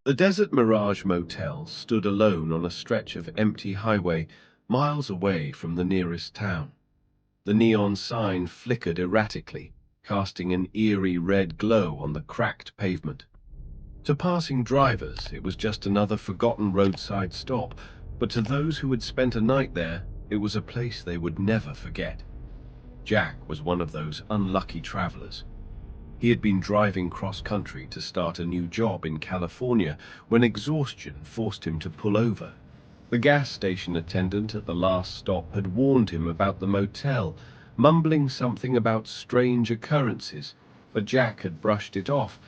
The Desert Mirage Motel stood alone on a stretch of empty highway miles away from the nearest town. The neon sign flickered erratically, casting an eerie red glow on the cracked pavement. To passing drivers, it was just another forgotten roadside stop, but to those who had spent a night there, it was a place they would never forget. Jack was one of those unlucky travelers. He had been driving cross-country to start a new job in California when exhaustion forced him to pull over. The gas station attendant at the last stop had warned him about the motel, mumbling something about strange occurrences, but Jack had brushed it off.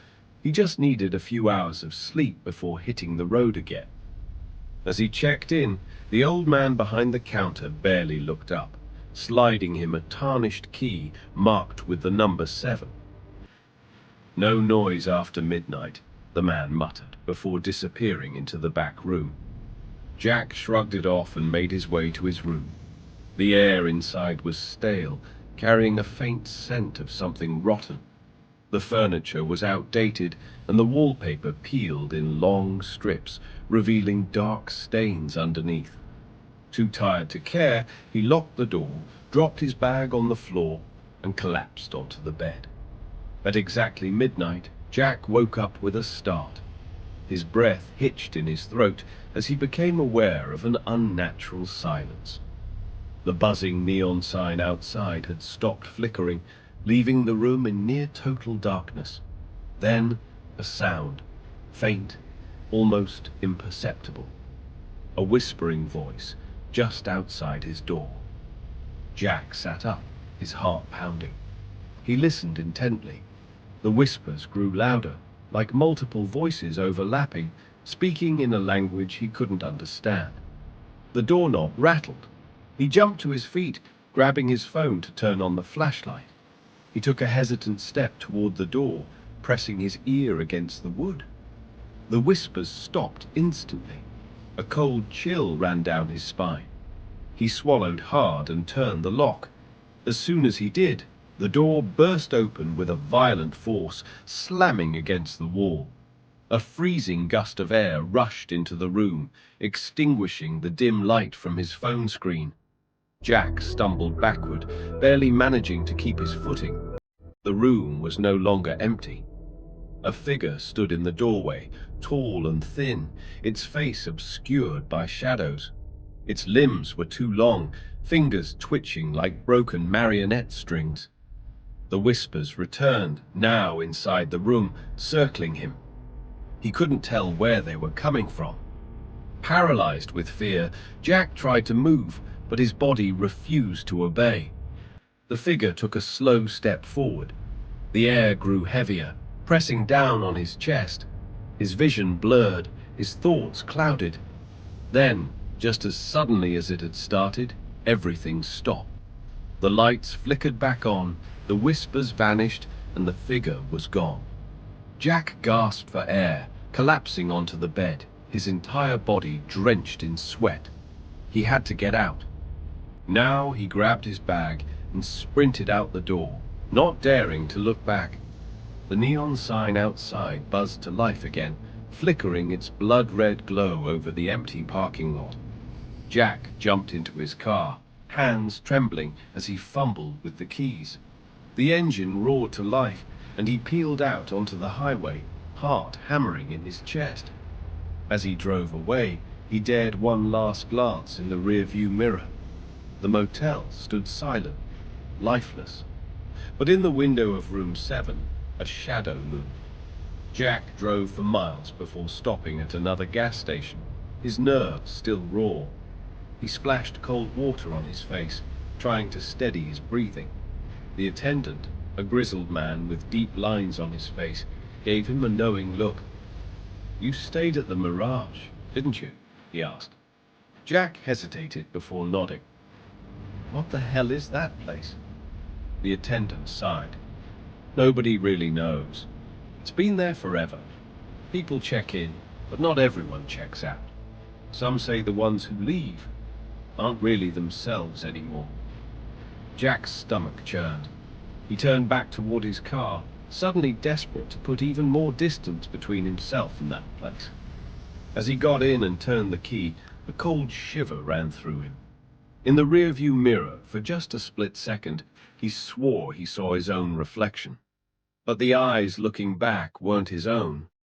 He just needed a few hours of sleep before hitting the road again. As he checked in, the old man behind the counter barely looked up, sliding him a tarnished key marked with the number 7. "No noise after midnight," the man muttered before disappearing into the back room. Jack shrugged it off and made his way to his room. The air inside was stale, carrying a faint scent of something rotten. The furniture was outdated, and the wallpaper peeled in long strips, revealing dark stains underneath. Too tired to care, he locked the door, dropped his bag on the floor, and collapsed onto the bed. At exactly midnight, Jack woke up with a start. His breath hitched in his throat as he became aware of an unnatural silence. The buzzing neon sign outside had stopped flickering, leaving the room in near total darkness. Then, a sound, faint, almost imperceptible. A whispering voice, just outside his door. Jack sat up, his heart pounding. He listened intently. The whispers grew louder, like multiple voices overlapping, speaking in a language he couldn't understand. The doorknob rattled. He jumped to his feet, grabbing his phone to turn on the flashlight. He took a hesitant step toward the door, pressing his ear against the wood. The whispers stopped instantly. A cold chill ran down his spine. He swallowed hard and turned the lock. As soon as he did, the door burst open with a violent force, slamming against the wall. A freezing gust of air rushed into the room, extinguishing the dim light from his phone screen. Jack stumbled backward, barely managing to keep his footing. The room was no longer empty. A figure stood in the doorway, tall and thin, its face obscured by shadows. Its limbs were too long, fingers twitching like broken marionette strings. The whispers returned, now inside the room, circling him. He couldn't tell where they were coming from. Paralyzed with fear, Jack tried to move, but his body refused to obey. The figure took a slow step forward. The air grew heavier, pressing down on his chest. His vision blurred, his thoughts clouded. Then, just as suddenly as it had started, everything stopped. The lights flickered back on, the whispers vanished, and the figure was gone. Jack gasped for air, collapsing onto the bed, his entire body drenched in sweat. He had to get out. Now he grabbed his bag and sprinted out the door, not daring to look back. The neon sign outside buzzed to life again, flickering its blood-red glow over the empty parking lot. Jack jumped into his car, hands trembling as he fumbled with the keys. The engine roared to life, and he peeled out onto the highway, heart hammering in his chest. As he drove away, he dared one last glance in the rearview mirror. The motel stood silent, lifeless. But in the window of room 7, a shadow loomed. Jack drove for miles before stopping at another gas station, his nerves still raw. He splashed cold water on his face, trying to steady his breathing. The attendant, a grizzled man with deep lines on his face, gave him a knowing look. "You stayed at the Mirage, didn't you?" he asked. Jack hesitated before nodding. "What the hell is that place?" The attendant sighed. "Nobody really knows. It's been there forever. People check in, but not everyone checks out. Some say the ones who leave aren't really themselves anymore." Jack's stomach churned. He turned back toward his car, suddenly desperate to put even more distance between himself and that place. As he got in and turned the key, a cold shiver ran through him. In the rearview mirror, for just a split second, he swore he saw his own reflection. But the eyes looking back weren't his own.